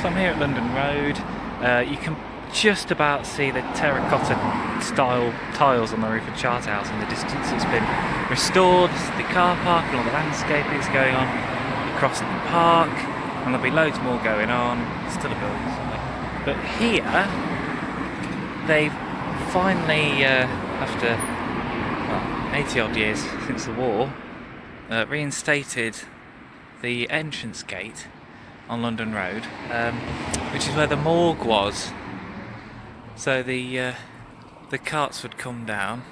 So I'm here at London Road. You can just about see the terracotta style tiles on the roof of Charterhouse in the distance. It's been restored. The car park and all the landscaping is going on across the park, and there'll be loads more going on. Still a building site. But here, they've finally, after 80 odd years since the war, reinstated the entrance gate on London Road, which is where the morgue was. So the carts would come down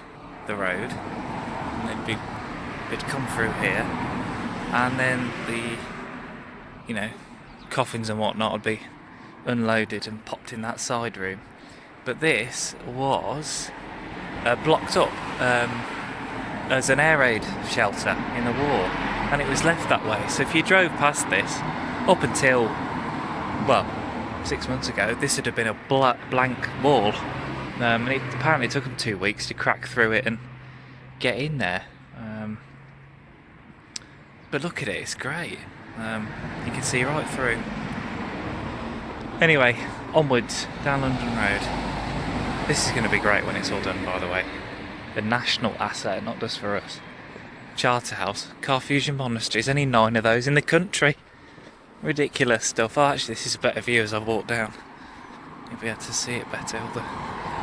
the road, and they'd come through here, and then the coffins and whatnot would be unloaded and popped in that side room. But this was blocked up as an air raid shelter in the war, and it was left that way. So if you drove past this, up until, 6 months ago, this would have been a blank wall, and it apparently took them 2 weeks to crack through it and get in there. But look at it, it's great. You can see right through. Anyway, onwards down London Road. This is going to be great when it's all done, by the way. A national asset, not just for us. Charterhouse, Carthusian Monastery. There's only 9 of those in the country. Ridiculous stuff. Oh, actually, this is a better view as I walk down. You'll be able to see it better, all the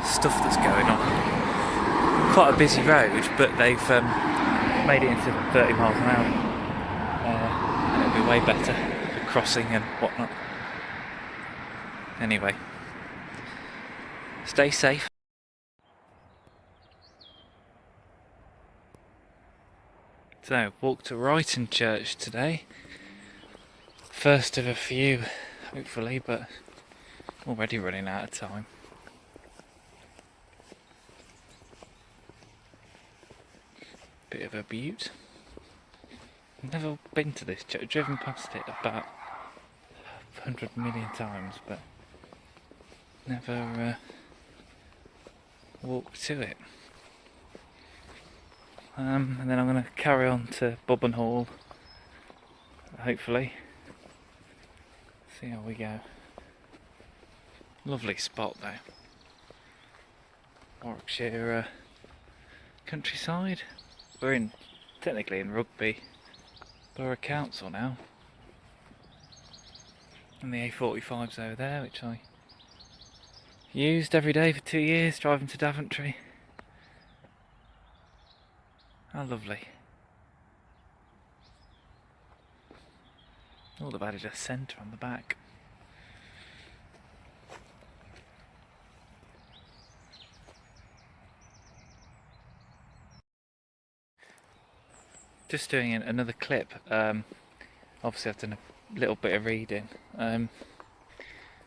stuff that's going on. Quite a busy road, but they've made it into 30 miles an hour. And it'll be way better for crossing and whatnot. Anyway, stay safe. So, walked to Ryton Church today. First of a few, hopefully, but already running out of time. Bit of a beaut. Never been to this church, driven past it about 100 million times, but never walked to it. And then I'm going to carry on to Bubbenhall, hopefully. See how we go. Lovely spot though. Warwickshire countryside. We're technically in Rugby Borough Council now. And the A45's over there, which I used every day for 2 years, driving to Daventry. How lovely. All they've added a centre on the back. Just doing another clip. Obviously I've done a little bit of reading.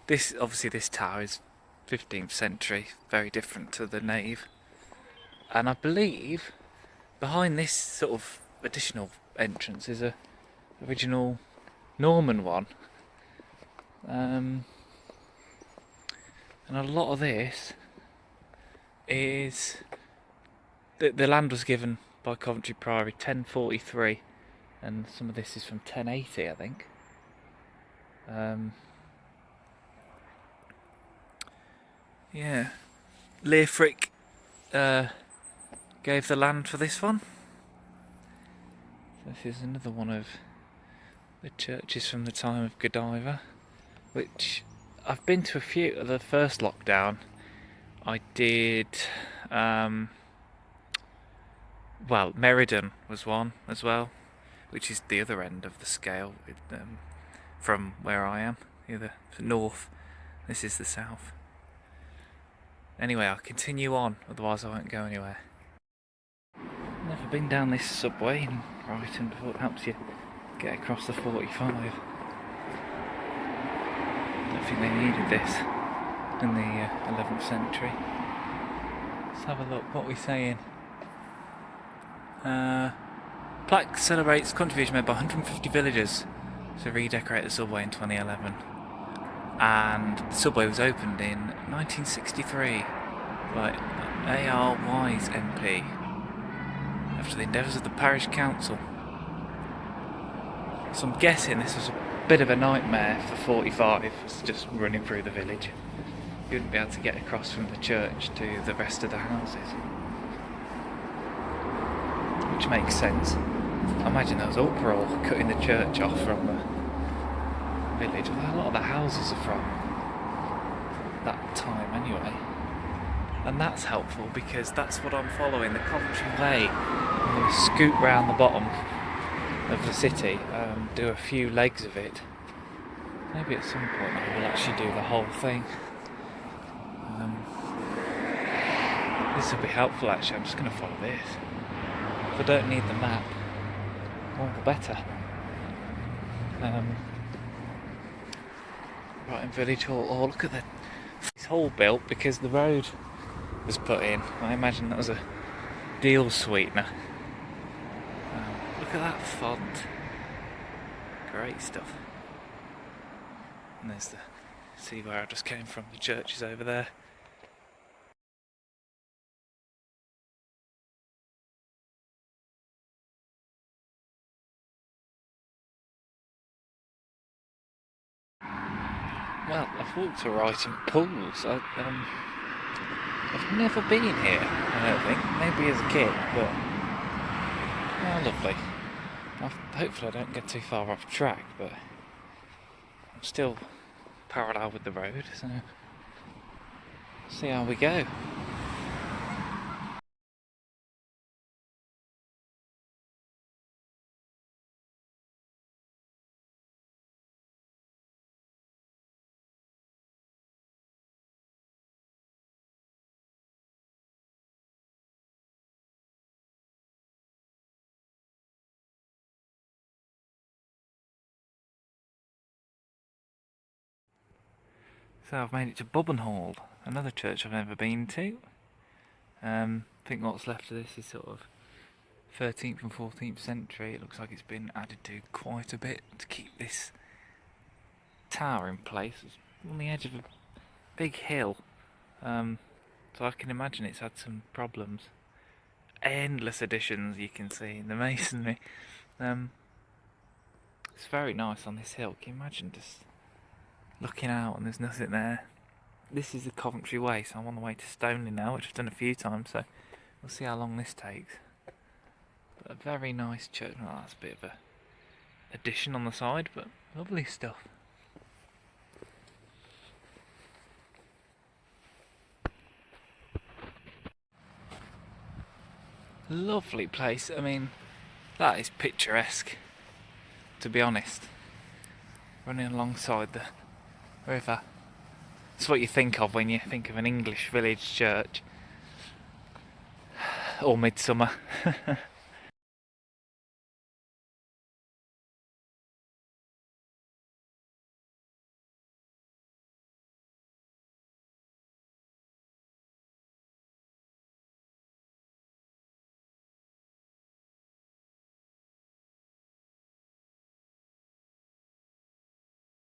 This tower is 15th century, very different to the nave. And I believe behind this sort of additional entrance is a original Norman one. And a lot of this is the land was given by Coventry Priory 1043, and some of this is from 1080, I think. Yeah, Leofric gave the land for this one. This is another one of the churches from the time of Godiva, which I've been to a few. The first lockdown I did, Meriden was one as well, which is the other end of the scale from where I am, the north. This is the south. Anyway, I'll continue on, otherwise I won't go anywhere. Never been down this subway in Ryton before. It helps you get across the 45. Don't think they needed this in the 11th century. Let's have a look. What are we saying? Plaque celebrates contribution made by 150 villagers to redecorate the subway in 2011. And the subway was opened in 1963 by A.R. Wise MP after the endeavours of the parish council. So I'm guessing this was a bit of a nightmare for 45 was just running through the village. You wouldn't be able to get across from the church to the rest of the houses, which makes sense. I imagine there was uproar cutting the church off from the village. Although a lot of the houses are from that time anyway, and that's helpful because that's what I'm following, the Coventry Way. I'm going to scoot round the bottom of the city, do a few legs of it. Maybe at some point I will actually do the whole thing. This will be helpful actually. I'm just going to follow this. If I don't need the map, all the better. Right in Village Hall. Oh, look at this hall built because the road was put in. I imagine that was a deal sweetener. Look at that font. Great stuff. And there's the, see where I just came from, the church is over there. Well, I've walked to Ryton pools. I've never been here, I don't think. Maybe as a kid, but oh, lovely. Hopefully I don't get too far off track, but I'm still parallel with the road, so see how we go. So I've made it to Bubbenhall, another church I've never been to. I think what's left of this is sort of 13th and 14th century. It looks like it's been added to quite a bit to keep this tower in place. It's on the edge of a big hill, so I can imagine it's had some problems. Endless additions you can see in the masonry. It's very nice on this hill. Can you imagine just looking out and there's nothing there? This is the Coventry Way, so I'm on the way to Stoneleigh now, which I've done a few times, so we'll see how long this takes. But a very nice church. Well, that's a bit of a addition on the side, but lovely stuff. Lovely place. I mean, that is picturesque, to be honest. Running alongside the river. It's what you think of when you think of an English village church. Or midsummer.